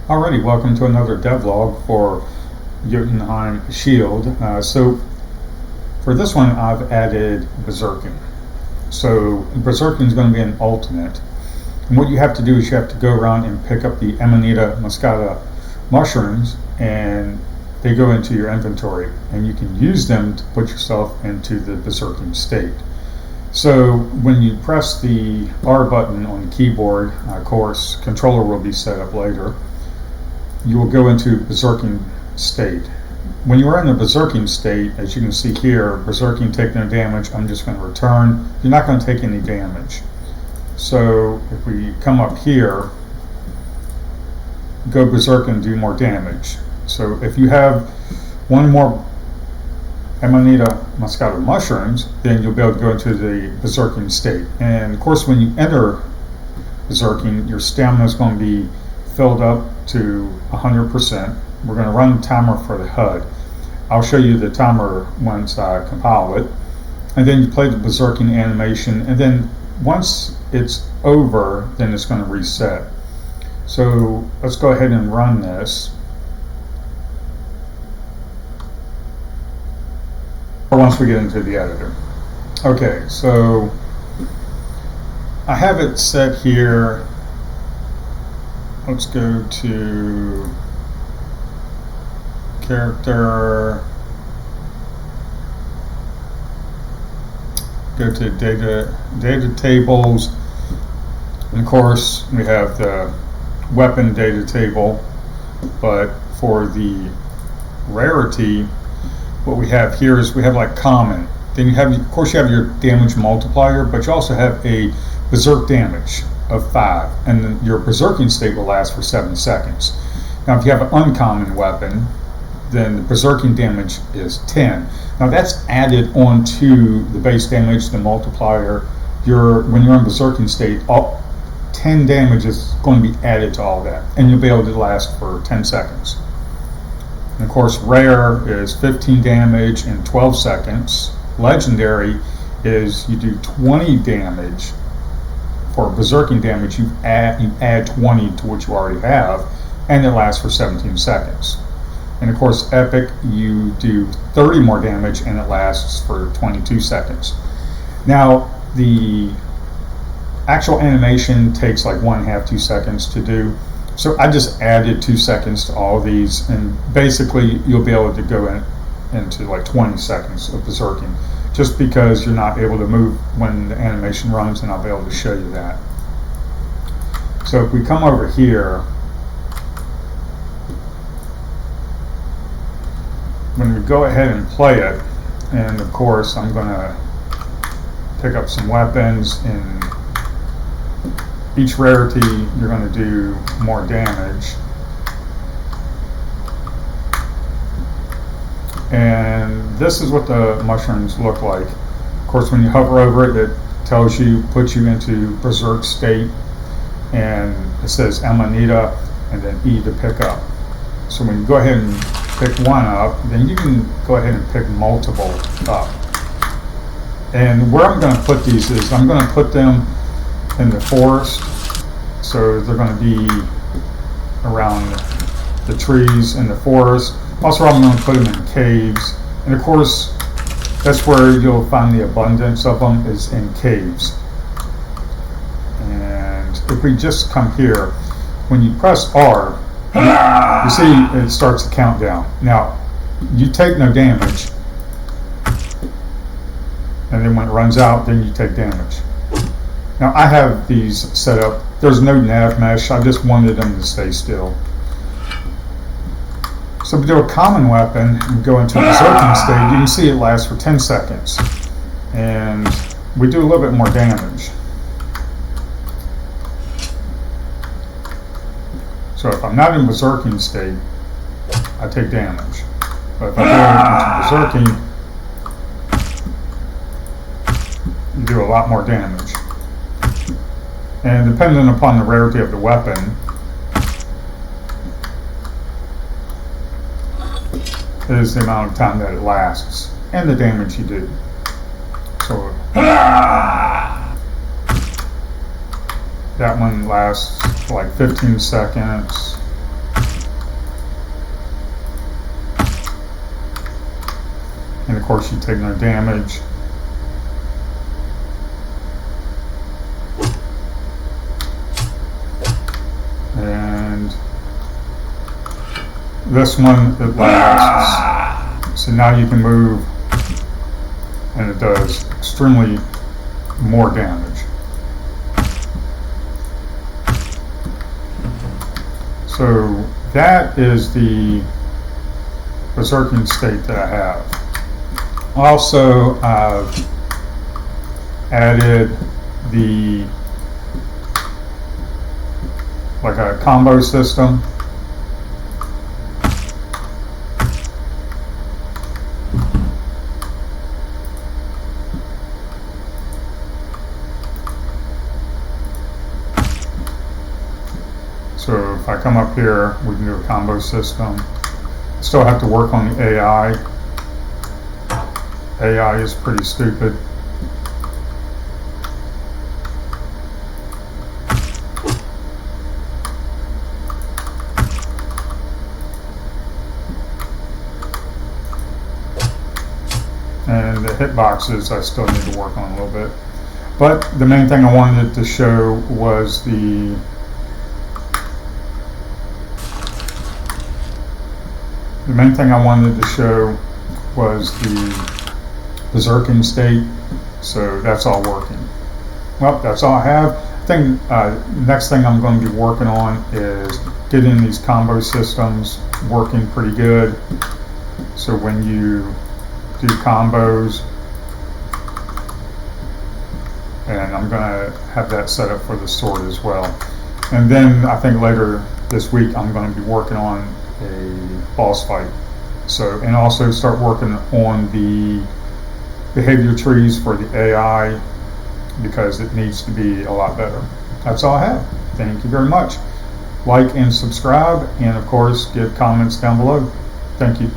Alrighty, welcome to another devlog for Jotunheim Shield. So for this one I've added Berserking. So Berserking is going to be an alternate. And what you have to do is you have to go around and pick up the Amanita muscata mushrooms, and they go into your inventory and you can use them to put yourself into the Berserking state. So when you press the R button on the keyboard, of course controller will be set up later, you will go into Berserking state. When you are in the Berserking state, as you can see here, Berserking take no damage. I'm just going to return. You're not going to take any damage. So if we come up here, go Berserk and do more damage. So if you have one more Amanita muscata mushrooms, then you'll be able to go into the Berserking state. And of course, when you enter Berserking, your stamina is going to be filled up to 100%. We're going to run the timer for the HUD. I'll show you the timer once I compile it. And then you play the Berserking animation, and then once it's over, then it's going to reset. So let's go ahead and run this. Once we get into the editor. Okay, so I have it set here. Let's go to character, go to data tables, and of course we have the weapon data table, but for the rarity, what we have here is we have like common. Then you have, of course, you have your damage multiplier, but you also have a berserk damage of 5, and then your berserking state will last for 7 seconds. Now, if you have an uncommon weapon, then the berserking damage is 10. Now, that's added onto the base damage, the multiplier. When you're in berserking state, 10 damage is going to be added to all that, and you'll be able to last for 10 seconds. And of course, rare is 15 damage in 12 seconds. Legendary is you do 20 damage. For berserking damage, you add 20 to what you already have, and it lasts for 17 seconds. And of course, epic, you do 30 more damage, and it lasts for 22 seconds. Now, the actual animation takes like 1.5, 2 seconds to do. So I just added 2 seconds to all of these, and basically you'll be able to go into like 20 seconds of berserking, just because you're not able to move when the animation runs, and I'll be able to show you that. So if we come over here, when we go ahead and play it, and of course I'm going to pick up some weapons. In each rarity you're going to do more damage, and this is what the mushrooms look like. Of course, when you hover over it, it tells you, puts you into berserk state, and it says Amanita and then E to pick up. So when you go ahead and pick one up, then you can go ahead and pick multiple up. And where I'm going to put these is I'm going to put them in the forest, so they're going to be around the trees in the forest. Also, I'm going to put them in caves, and of course that's where you'll find the abundance of them, is in caves. And if we just come here, when you press R, you see it starts the countdown. Now, you take no damage, and then when it runs out, then you take damage. Now, I have these set up. There's no nav mesh. I just wanted them to stay still. So if we do a common weapon and go into a berserking state, you can see it lasts for 10 seconds. And we do a little bit more damage. So if I'm not in berserking state, I take damage. But if I go into berserking, you do a lot more damage. And depending upon the rarity of the weapon, is the amount of time that it lasts and the damage you do. So that one lasts like 15 seconds. and of course you take no damage. And this one, it lasts. So now you can move, and it does extremely more damage. So that is the Berserking state that I have. Also, I've added the like a combo system. So if I come up here, we can do a combo system. Still have to work on the AI. AI is pretty stupid. And the hitboxes I still need to work on a little bit. But the main thing I wanted to show was the main thing I wanted to show was the Berserking state. So that's all working. Well, that's all I have. I think next thing I'm going to be working on is getting these combo systems working pretty good. So when you do combos, and I'm going to have that set up for the sword as well. And then I think later this week I'm going to be working on a boss fight. So, and also start working on the behavior trees for the AI, because it needs to be a lot better. That's all I have. Thank you very much. Like and subscribe, and of course give comments down below. Thank you.